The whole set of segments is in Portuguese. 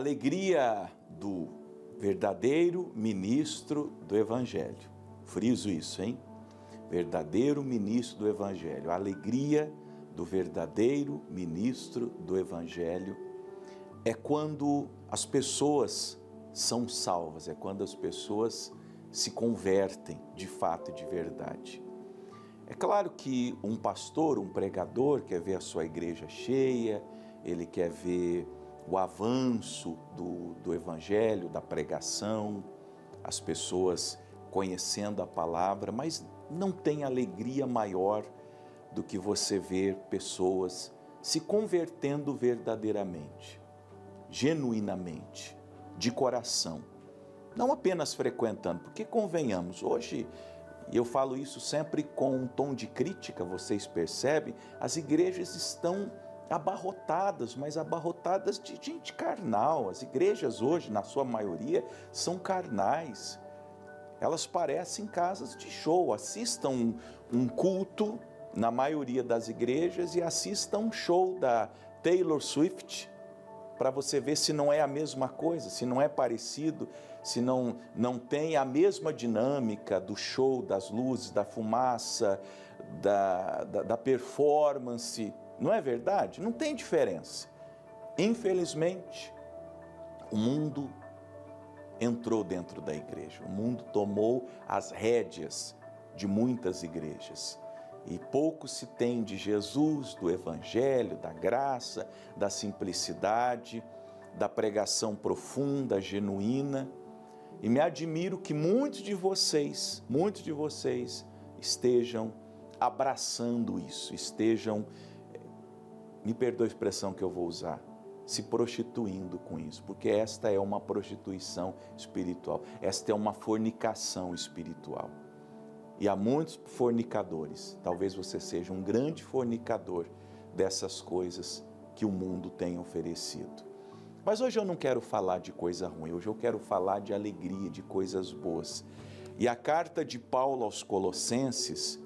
alegria do verdadeiro ministro do Evangelho. Friso isso, hein? Verdadeiro ministro do Evangelho. A alegria do verdadeiro ministro do Evangelho é quando as pessoas são salvas, é quando as pessoas se convertem de fato e de verdade. É claro que um pastor, um pregador quer ver a sua igreja cheia, ele quer ver o avanço do Evangelho, da pregação, as pessoas conhecendo a palavra, mas não tem alegria maior do que você ver pessoas se convertendo verdadeiramente, genuinamente, de coração, não apenas frequentando, porque convenhamos, hoje, e eu falo isso sempre com um tom de crítica, vocês percebem, as igrejas estão abarrotadas, mas abarrotadas de gente carnal. As igrejas hoje, na sua maioria, são carnais. Elas parecem casas de show. Assistam um culto, na maioria das igrejas, e assistam um show da Taylor Swift, para você ver se não é a mesma coisa, se não é parecido, se não tem a mesma dinâmica do show, das luzes, da fumaça, da performance. Não é verdade? Não tem diferença. Infelizmente, o mundo entrou dentro da igreja. O mundo tomou as rédeas de muitas igrejas. E pouco se tem de Jesus, do Evangelho, da graça, da simplicidade, da pregação profunda, genuína. E me admiro que muitos de vocês estejam abraçando isso, estejam, me perdoe a expressão que eu vou usar, se prostituindo com isso, porque esta é uma prostituição espiritual, esta é uma fornicação espiritual. E há muitos fornicadores, talvez você seja um grande fornicador dessas coisas que o mundo tem oferecido. Mas hoje eu não quero falar de coisa ruim, hoje eu quero falar de alegria, de coisas boas. E a carta de Paulo aos Colossenses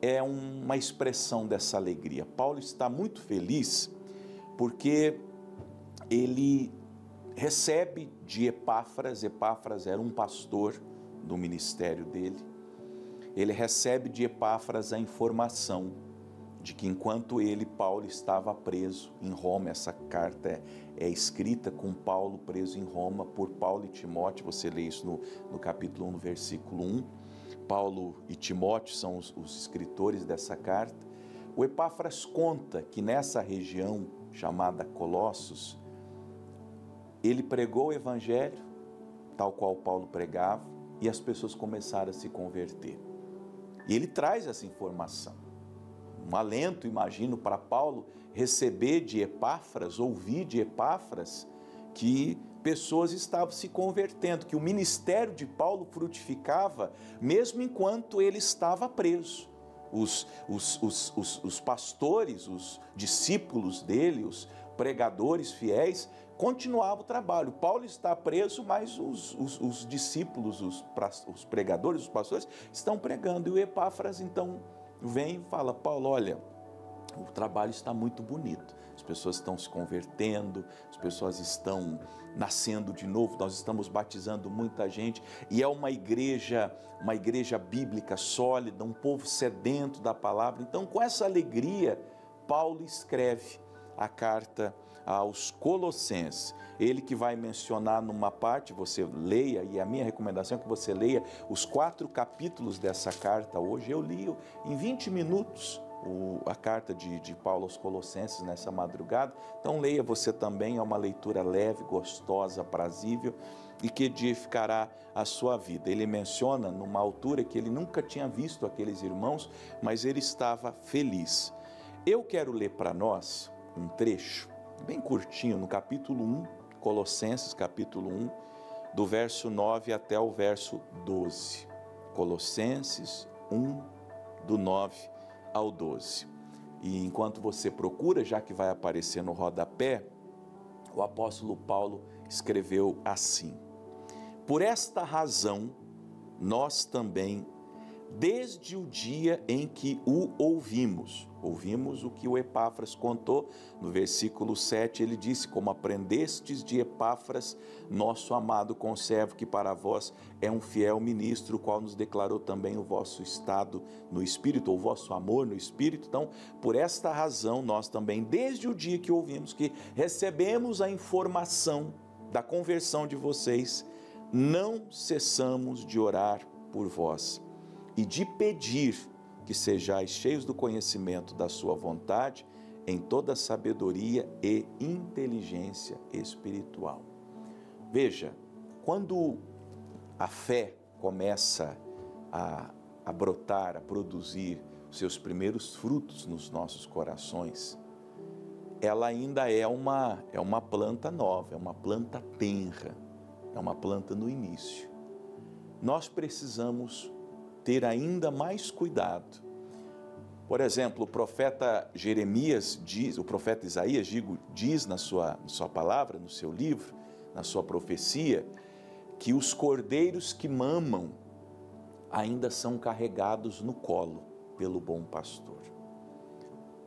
é uma expressão dessa alegria. Paulo está muito feliz porque ele recebe de Epáfras, Epáfras era um pastor do ministério dele, ele recebe de Epáfras a informação de que enquanto ele, Paulo, estava preso em Roma, essa carta é escrita com Paulo preso em Roma por Paulo e Timóteo, você lê isso no capítulo 1, no versículo 1, Paulo e Timóteo são os escritores dessa carta. O Epáfras conta que nessa região chamada Colossos, ele pregou o Evangelho, tal qual Paulo pregava, e as pessoas começaram a se converter. E ele traz essa informação. Um alento, imagino, para Paulo receber de Epáfras, ouvir de Epáfras, que pessoas estavam se convertendo, que o ministério de Paulo frutificava mesmo enquanto ele estava preso. Os pastores, os discípulos dele, os pregadores fiéis, continuava o trabalho. Paulo está preso, mas os discípulos, os pregadores, os pastores, estão pregando. E o Epáfras, então, vem e fala, Paulo, olha, o trabalho está muito bonito. As pessoas estão se convertendo, as pessoas estão nascendo de novo, nós estamos batizando muita gente, e é uma igreja bíblica sólida, um povo sedento da palavra. Então, com essa alegria, Paulo escreve a carta aos Colossenses. Ele que vai mencionar numa parte, você leia, e a minha recomendação é que você leia os 4 capítulos dessa carta hoje. Eu li em 20 minutos a carta de Paulo aos Colossenses nessa madrugada. Então leia você também, é uma leitura leve, gostosa, aprazível e que edificará a sua vida. Ele menciona numa altura que ele nunca tinha visto aqueles irmãos, mas ele estava feliz. Eu quero ler para nós um trecho bem curtinho, no capítulo 1, Colossenses capítulo 1, do verso 9 até o verso 12. Colossenses 1, do 9 ao 12. E enquanto você procura, já que vai aparecer no rodapé, o apóstolo Paulo escreveu assim: Por esta razão, nós também, desde o dia em que o ouvimos. Ouvimos o que o Epáfras contou. No versículo 7 ele disse: como aprendestes de Epáfras, nosso amado conservo, que para vós é um fiel ministro, o qual nos declarou também o vosso estado no Espírito, ou o vosso amor no Espírito. Então, por esta razão, nós também, desde o dia que ouvimos, que recebemos a informação da conversão de vocês, não cessamos de orar por vós e de pedir que sejais cheios do conhecimento da sua vontade, em toda sabedoria e inteligência espiritual. Veja, quando a fé começa a brotar, a produzir seus primeiros frutos nos nossos corações, ela ainda é uma planta nova, é uma planta tenra, é uma planta no início. Nós precisamos ter ainda mais cuidado. Por exemplo, o profeta Jeremias diz, o profeta Isaías, diz na sua palavra, no seu livro, na sua profecia, que os cordeiros que mamam ainda são carregados no colo pelo bom pastor,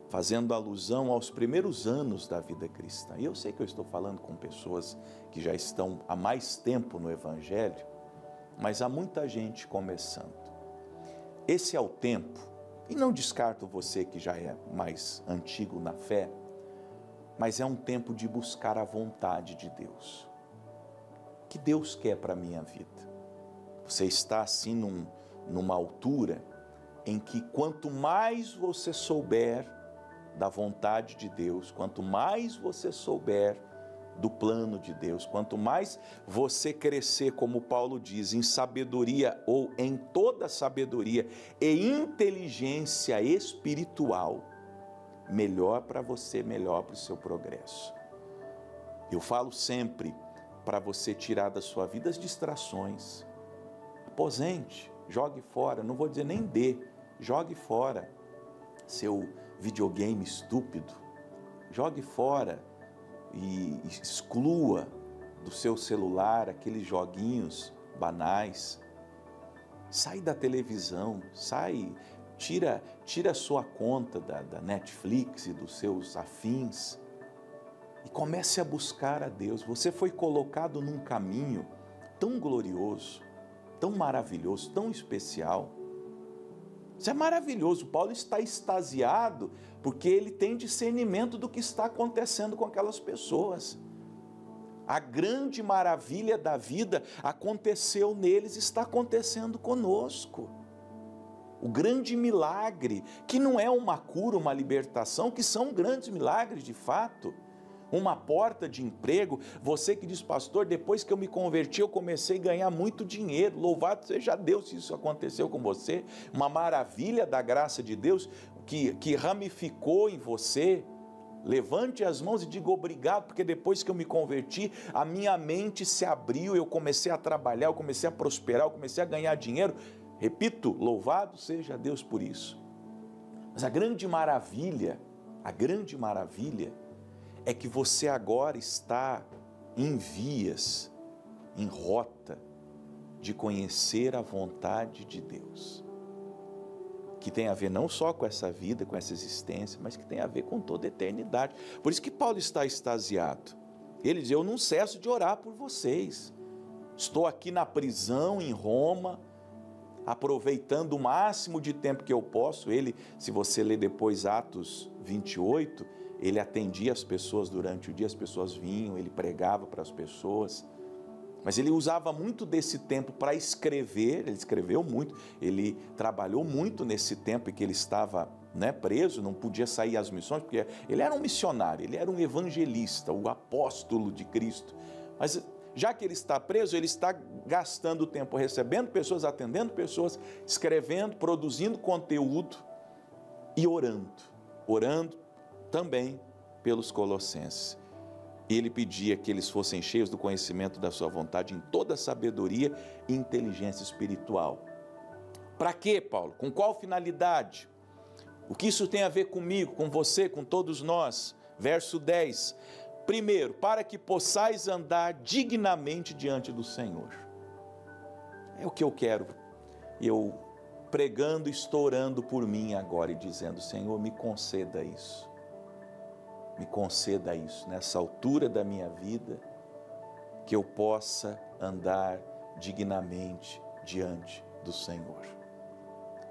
fazendo alusão aos primeiros anos da vida cristã. E eu sei que eu estou falando com pessoas que já estão há mais tempo no Evangelho, mas há muita gente começando. Esse é o tempo, e não descarto você que já é mais antigo na fé, mas é um tempo de buscar a vontade de Deus. O que Deus quer para a minha vida? Você está assim numa altura em que quanto mais você souber da vontade de Deus, quanto mais você souber do plano de Deus, quanto mais você crescer, como Paulo diz, em sabedoria ou em toda sabedoria e inteligência espiritual, melhor para você, melhor para o seu progresso. Eu falo sempre para você tirar da sua vida as distrações. Aposente, jogue fora, não vou dizer nem dê, jogue fora seu videogame estúpido, jogue fora e exclua do seu celular aqueles joguinhos banais. Sai da televisão, tira a sua conta da Netflix e dos seus afins e comece a buscar a Deus. Você foi colocado num caminho tão glorioso, tão maravilhoso, tão especial. Isso é maravilhoso. Paulo está extasiado porque ele tem discernimento do que está acontecendo com aquelas pessoas. A grande maravilha da vida aconteceu neles, está acontecendo conosco. O grande milagre, que não é uma cura, uma libertação, que são grandes milagres de fato. Uma porta de emprego, você que diz, pastor, depois que eu me converti, eu comecei a ganhar muito dinheiro, louvado seja Deus se isso aconteceu com você, uma maravilha da graça de Deus que ramificou em você. Levante as mãos e diga obrigado, porque depois que eu me converti, a minha mente se abriu, eu comecei a trabalhar, eu comecei a prosperar, eu comecei a ganhar dinheiro. Repito, louvado seja Deus por isso. Mas a grande maravilha é que você agora está em vias, em rota de conhecer a vontade de Deus, que tem a ver não só com essa vida, com essa existência, mas que tem a ver com toda a eternidade. Por isso que Paulo está extasiado. Ele diz, eu não cesso de orar por vocês. Estou aqui na prisão em Roma, aproveitando o máximo de tempo que eu posso. Ele, se você ler depois Atos 28, ele atendia as pessoas durante o dia, as pessoas vinham, ele pregava para as pessoas. Mas ele usava muito desse tempo para escrever, ele escreveu muito, ele trabalhou muito nesse tempo em que ele estava preso, não podia sair às missões, porque ele era um missionário, ele era um evangelista, o apóstolo de Cristo. Mas já que ele está preso, ele está gastando tempo recebendo pessoas, atendendo pessoas, escrevendo, produzindo conteúdo e orando também pelos colossenses. E ele pedia que eles fossem cheios do conhecimento da sua vontade em toda sabedoria e inteligência espiritual. Para quê, Paulo? Com qual finalidade? O que isso tem a ver comigo, com você, com todos nós? Verso 10. Primeiro, para que possais andar dignamente diante do Senhor. É o que eu quero. Eu pregando, estourando por mim agora e dizendo: Senhor, me conceda isso. Me conceda isso, nessa altura da minha vida, que eu possa andar dignamente diante do Senhor.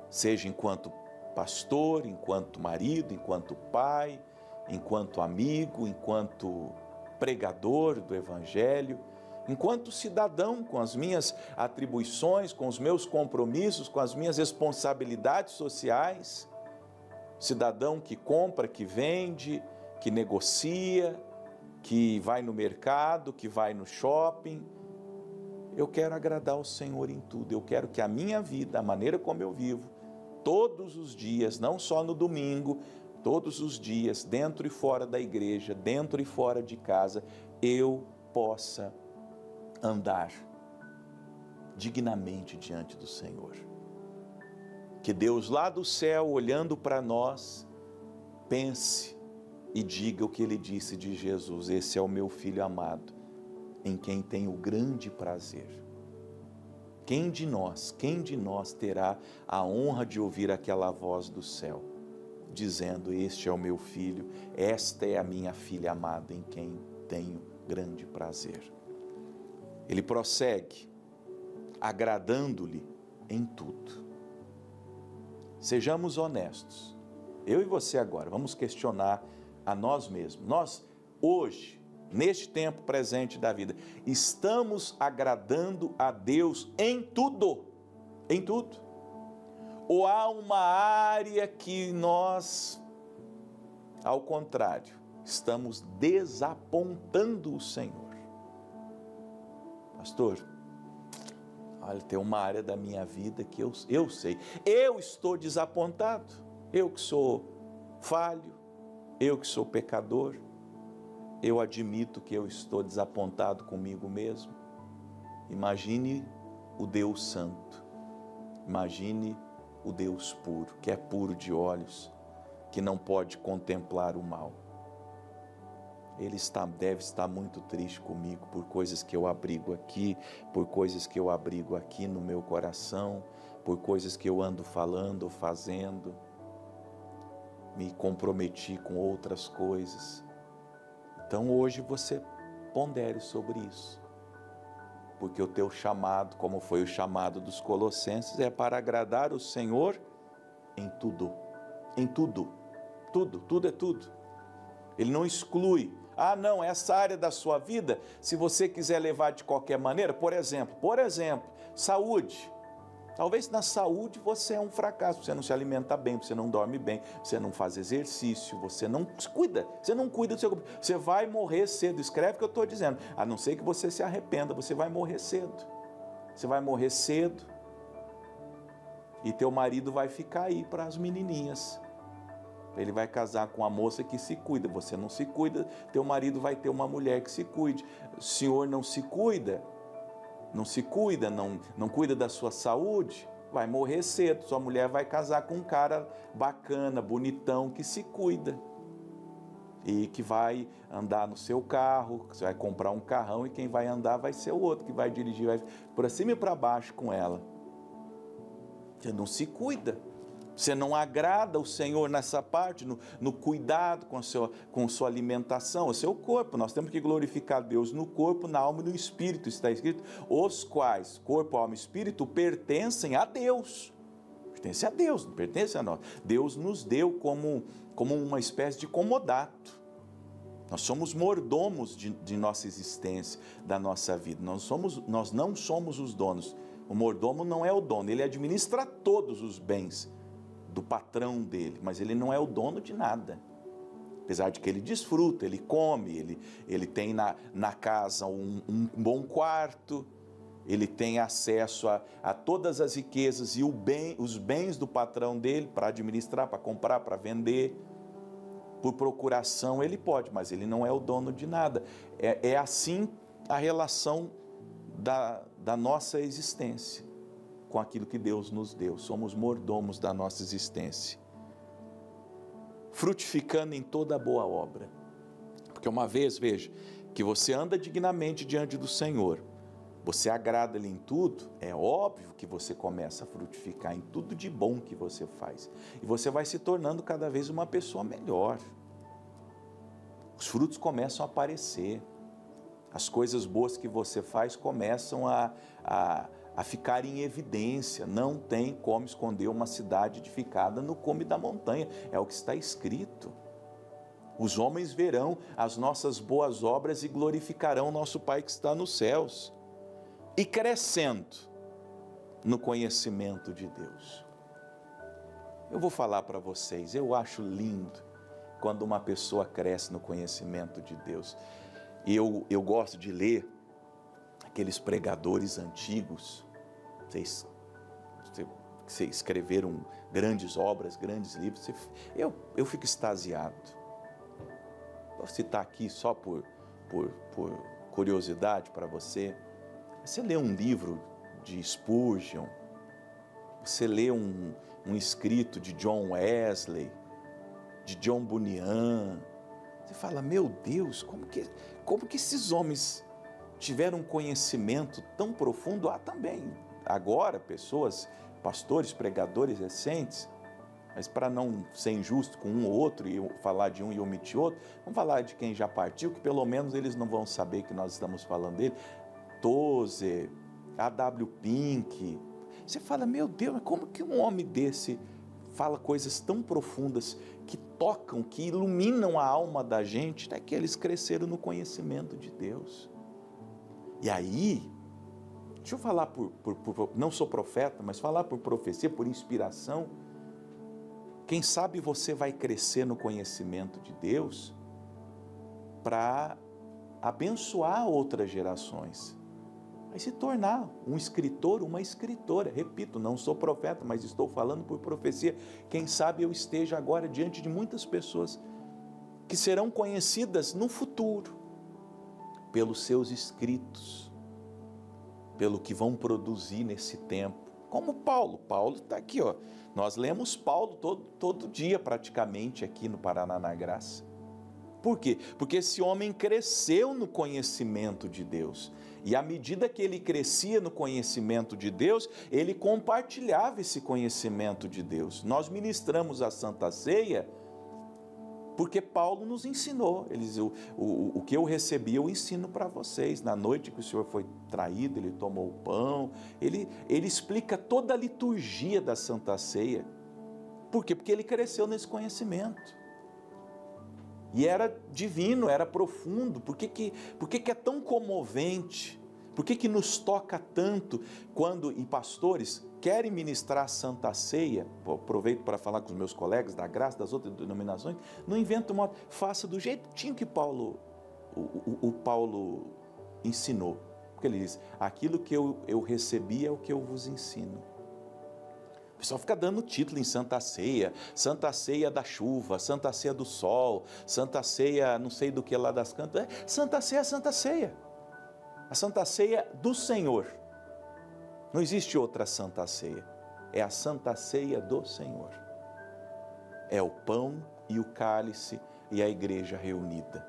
Seja enquanto pastor, enquanto marido, enquanto pai, enquanto amigo, enquanto pregador do Evangelho, enquanto cidadão, com as minhas atribuições, com os meus compromissos, com as minhas responsabilidades sociais, cidadão que compra, que vende, que negocia, que vai no mercado, que vai no shopping. Eu quero agradar ao Senhor em tudo. Eu quero que a minha vida, a maneira como eu vivo, todos os dias, não só no domingo, todos os dias, dentro e fora da igreja, dentro e fora de casa, eu possa andar dignamente diante do Senhor. Que Deus lá do céu, olhando para nós, pense e diga o que Ele disse de Jesus: esse é o meu Filho amado, em quem tenho grande prazer. Quem de nós terá a honra de ouvir aquela voz do céu, dizendo: este é o meu Filho, esta é a minha filha amada, em quem tenho grande prazer. Ele prossegue, agradando-lhe em tudo. Sejamos honestos. Eu e você agora, vamos questionar a nós mesmos. Nós, hoje, neste tempo presente da vida, estamos agradando a Deus em tudo? Em tudo? Ou há uma área que nós, ao contrário, estamos desapontando o Senhor? Pastor, olha, tem uma área da minha vida que eu sei, eu estou desapontado, eu que sou falho, eu que sou pecador, eu admito que eu estou desapontado comigo mesmo. Imagine o Deus Santo, imagine o Deus puro, que é puro de olhos, que não pode contemplar o mal. Ele deve estar muito triste comigo por coisas que eu abrigo aqui, por coisas que eu abrigo aqui no meu coração, por coisas que eu ando falando ou fazendo, me comprometi com outras coisas. Então hoje você pondere sobre isso, porque o teu chamado, como foi o chamado dos Colossenses, é para agradar o Senhor em tudo, tudo é tudo. Ele não exclui: ah não, essa área da sua vida, se você quiser levar de qualquer maneira, por exemplo, saúde. Talvez na saúde você é um fracasso, você não se alimenta bem, você não dorme bem, você não faz exercício, você não cuida do seu corpo. Você vai morrer cedo, escreve o que eu estou dizendo, a não ser que você se arrependa, você vai morrer cedo. Você vai morrer cedo e teu marido vai ficar aí para as menininhas. Ele vai casar com uma moça que se cuida, você não se cuida, teu marido vai ter uma mulher que se cuide. O senhor não se cuida, não cuida da sua saúde, vai morrer cedo. Sua mulher vai casar com um cara bacana, bonitão, que se cuida. E que vai andar no seu carro, você vai comprar um carrão e quem vai andar vai ser o outro, que vai dirigir, vai para cima e para baixo com ela. Você não se cuida. Você não agrada o Senhor nessa parte, no cuidado com sua alimentação, o seu corpo. Nós temos que glorificar Deus no corpo, na alma e no espírito. Está escrito: os quais, corpo, alma e espírito, pertencem a Deus. Pertence a Deus, não pertence a nós. Deus nos deu como uma espécie de comodato. Nós somos mordomos de nossa existência, da nossa vida. Nós não somos os donos. O mordomo não é o dono, ele administra todos os bens do patrão dele, mas ele não é o dono de nada. Apesar de que ele desfruta, ele come, ele tem na casa um bom quarto, ele tem acesso a todas as riquezas e os bens do patrão dele para administrar, para comprar, para vender. Por procuração ele pode, mas ele não é o dono de nada. É assim a relação da nossa existência com aquilo que Deus nos deu. Somos mordomos da nossa existência, frutificando em toda boa obra. Porque uma vez, veja, que você anda dignamente diante do Senhor, você agrada Ele em tudo, é óbvio que você começa a frutificar em tudo de bom que você faz. E você vai se tornando cada vez uma pessoa melhor. Os frutos começam a aparecer. As coisas boas que você faz começam a ficar em evidência. Não tem como esconder uma cidade edificada no cume da montanha. É o que está escrito. Os homens verão as nossas boas obras e glorificarão nosso Pai que está nos céus. E crescendo no conhecimento de Deus. Eu vou falar para vocês, eu acho lindo quando uma pessoa cresce no conhecimento de Deus. Eu gosto de ler aqueles pregadores antigos, vocês escreveram grandes obras, grandes livros, eu fico extasiado. Vou citar aqui só por curiosidade para você. Você lê um livro de Spurgeon, você lê um escrito de John Wesley, de John Bunyan, você fala, meu Deus, como que esses homens tiveram um conhecimento tão profundo? Há também, agora, pessoas, pastores, pregadores recentes, mas para não ser injusto com um ou outro, e falar de um e omitir outro, vamos falar de quem já partiu, que pelo menos eles não vão saber que nós estamos falando dele. Tozer, A.W. Pink. Você fala, meu Deus, como que um homem desse fala coisas tão profundas, que tocam, que iluminam a alma da gente, até que eles cresceram no conhecimento de Deus. E aí, deixa eu falar não sou profeta, mas falar por profecia, por inspiração. Quem sabe você vai crescer no conhecimento de Deus para abençoar outras gerações. Vai se tornar um escritor, uma escritora. Repito, não sou profeta, mas estou falando por profecia. Quem sabe eu esteja agora diante de muitas pessoas que serão conhecidas no futuro pelos seus escritos, pelo que vão produzir nesse tempo. Como Paulo. Paulo está aqui, ó. Nós lemos Paulo todo dia praticamente aqui no Paraná na Graça. Por quê? Porque esse homem cresceu no conhecimento de Deus. E à medida que ele crescia no conhecimento de Deus, ele compartilhava esse conhecimento de Deus. Nós ministramos a Santa Ceia porque Paulo nos ensinou. Ele diz, o que eu recebi eu ensino para vocês. Na noite que o Senhor foi traído, ele tomou o pão. Ele explica toda a liturgia da Santa Ceia. Por quê? Porque ele cresceu nesse conhecimento. E era divino, era profundo. Por que é tão comovente? Por que nos toca tanto quando, e pastores, querem ministrar a Santa Ceia? Aproveito para falar com os meus colegas da Graça, das outras denominações. Não inventa uma, faça do jeitinho que Paulo ensinou. Porque ele diz, aquilo que eu recebi é o que eu vos ensino. O pessoal fica dando título em Santa Ceia da chuva, Santa Ceia do sol, Santa Ceia não sei do que lá das cantas. Santa Ceia é Santa Ceia. A Santa Ceia do Senhor. Não existe outra Santa Ceia. É a Santa Ceia do Senhor. É o pão e o cálice e a igreja reunida.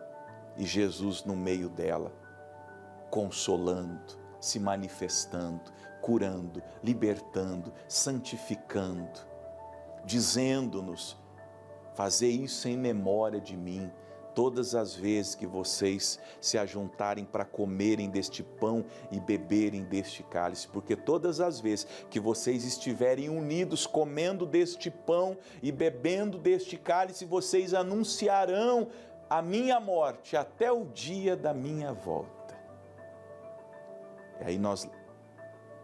E Jesus no meio dela, consolando, se manifestando, curando, libertando, santificando, dizendo-nos, fazei isso em memória de mim, todas as vezes que vocês se ajuntarem para comerem deste pão e beberem deste cálice, porque todas as vezes que vocês estiverem unidos comendo deste pão e bebendo deste cálice, vocês anunciarão a minha morte até o dia da minha volta. E aí nós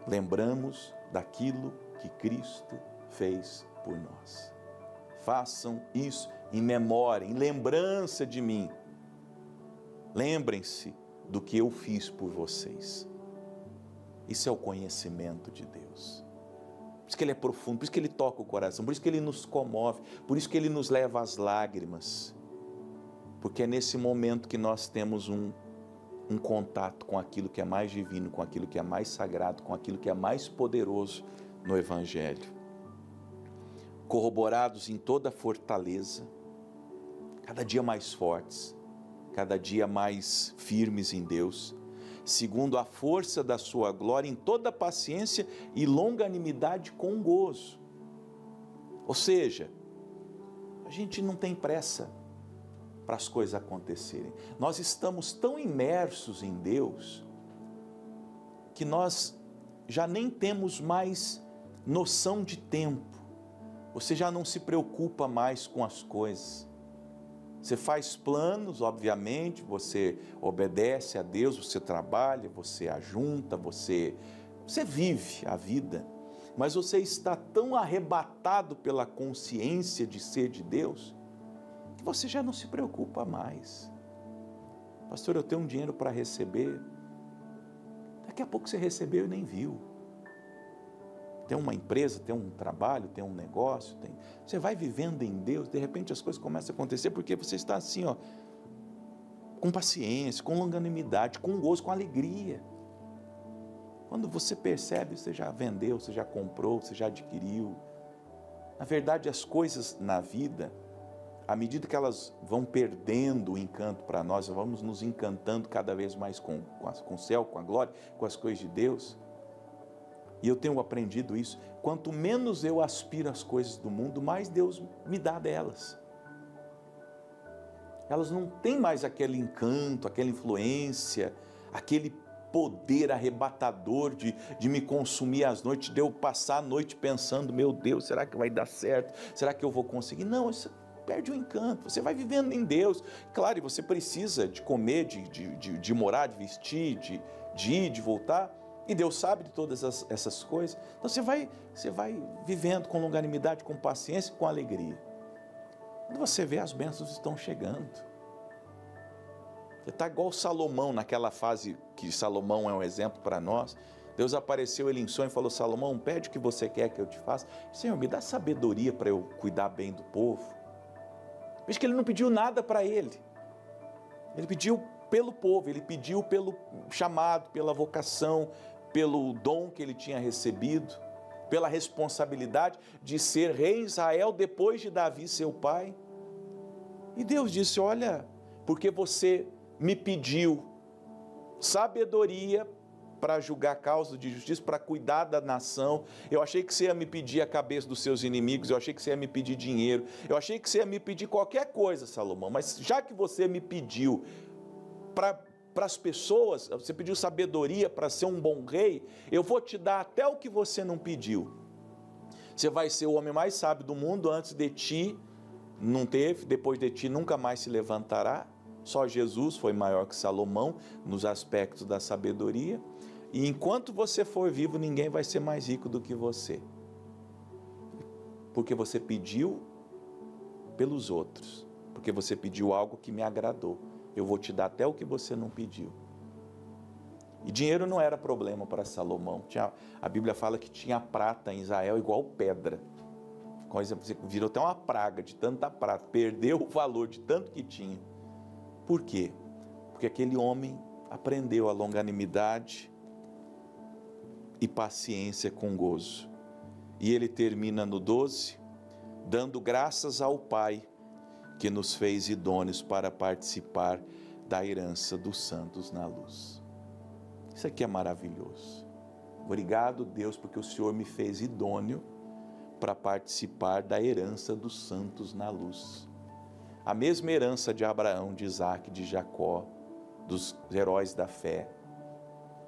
lembramos daquilo que Cristo fez por nós. Façam isso em memória, em lembrança de mim. Lembrem-se do que eu fiz por vocês. Isso é o conhecimento de Deus. Por isso que ele é profundo, por isso que ele toca o coração, por isso que ele nos comove, por isso que ele nos leva às lágrimas. Porque é nesse momento que nós temos um contato com aquilo que é mais divino, com aquilo que é mais sagrado, com aquilo que é mais poderoso no Evangelho. Corroborados em toda a fortaleza, cada dia mais fortes, cada dia mais firmes em Deus, segundo a força da sua glória, em toda paciência e longanimidade com gozo. Ou seja, a gente não tem pressa para as coisas acontecerem. Nós estamos tão imersos em Deus que nós já nem temos mais noção de tempo. Você já não se preocupa mais com as coisas. Você faz planos, obviamente, você obedece a Deus, você trabalha, você ajunta, você vive a vida. Mas você está tão arrebatado pela consciência de ser de Deus, que você já não se preocupa mais. Pastor, eu tenho um dinheiro para receber. Daqui a pouco você recebeu e nem viu. Tem uma empresa, tem um trabalho, tem um negócio, você vai vivendo em Deus, de repente as coisas começam a acontecer, porque você está assim, com paciência, com longanimidade, com gozo, com alegria. Quando você percebe, você já vendeu, você já comprou, você já adquiriu. Na verdade, as coisas na vida, à medida que elas vão perdendo o encanto para nós, vamos nos encantando cada vez mais com o céu, com a glória, com as coisas de Deus. E eu tenho aprendido isso, quanto menos eu aspiro às coisas do mundo, mais Deus me dá delas. Elas não têm mais aquele encanto, aquela influência, aquele poder arrebatador de me consumir às noites, de eu passar a noite pensando, meu Deus, será que vai dar certo? Será que eu vou conseguir? Não, isso perde o encanto, você vai vivendo em Deus. Claro, e você precisa de comer, de morar, de vestir, de ir, de voltar, e Deus sabe de todas essas coisas. Então você vai vivendo com longanimidade, com paciência, com alegria. Quando você vê, as bênçãos estão chegando. Você está igual Salomão, naquela fase que Salomão é um exemplo para nós. Deus apareceu ele em sonho e falou, Salomão, pede o que você quer que eu te faça. Senhor, me dá sabedoria para eu cuidar bem do povo. Veja que ele não pediu nada para ele. Ele pediu pelo povo, ele pediu pelo chamado, pela vocação, pelo dom que ele tinha recebido, pela responsabilidade de ser rei em Israel depois de Davi, seu pai. E Deus disse, olha, porque você me pediu sabedoria para julgar causa de justiça, para cuidar da nação. Eu achei que você ia me pedir a cabeça dos seus inimigos, eu achei que você ia me pedir dinheiro, eu achei que você ia me pedir qualquer coisa, Salomão, mas já que você me pediu para as pessoas, você pediu sabedoria para ser um bom rei, eu vou te dar até o que você não pediu. Você vai ser o homem mais sábio do mundo, antes de ti não teve, depois de ti nunca mais se levantará. Só Jesus foi maior que Salomão nos aspectos da sabedoria. E enquanto você for vivo, ninguém vai ser mais rico do que você. Porque você pediu pelos outros. Porque você pediu algo que me agradou. Eu vou te dar até o que você não pediu. E dinheiro não era problema para Salomão. A Bíblia fala que tinha prata em Israel igual pedra. Virou até uma praga de tanta prata. Perdeu o valor de tanto que tinha. Por quê? Porque aquele homem aprendeu a longanimidade e paciência com gozo. E ele termina no 12, dando graças ao Pai que nos fez idôneos para participar da herança dos santos na luz. Isso aqui é maravilhoso. Obrigado, Deus, porque o Senhor me fez idôneo para participar da herança dos santos na luz. A mesma herança de Abraão, de Isaac, de Jacó, dos heróis da fé,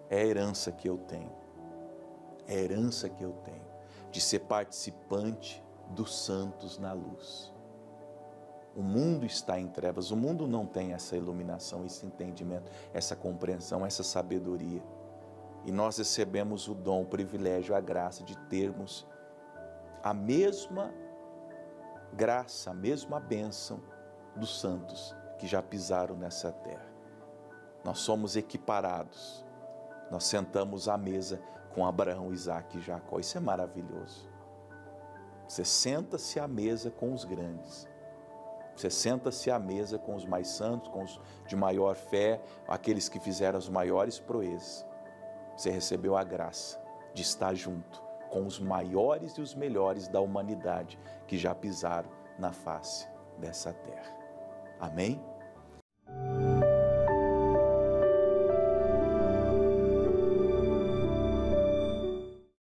é a herança que eu tenho. É a herança que eu tenho, de ser participante dos santos na luz. O mundo está em trevas, o mundo não tem essa iluminação, esse entendimento, essa compreensão, essa sabedoria. E nós recebemos o dom, o privilégio, a graça de termos a mesma graça, a mesma bênção dos santos que já pisaram nessa terra. Nós somos equiparados, nós sentamos à mesa com Abraão, Isaac e Jacó. Isso é maravilhoso. Você senta-se à mesa com os grandes, você senta-se à mesa com os mais santos, com os de maior fé, aqueles que fizeram as maiores proezas. Você recebeu a graça de estar junto com os maiores e os melhores da humanidade que já pisaram na face dessa terra. Amém?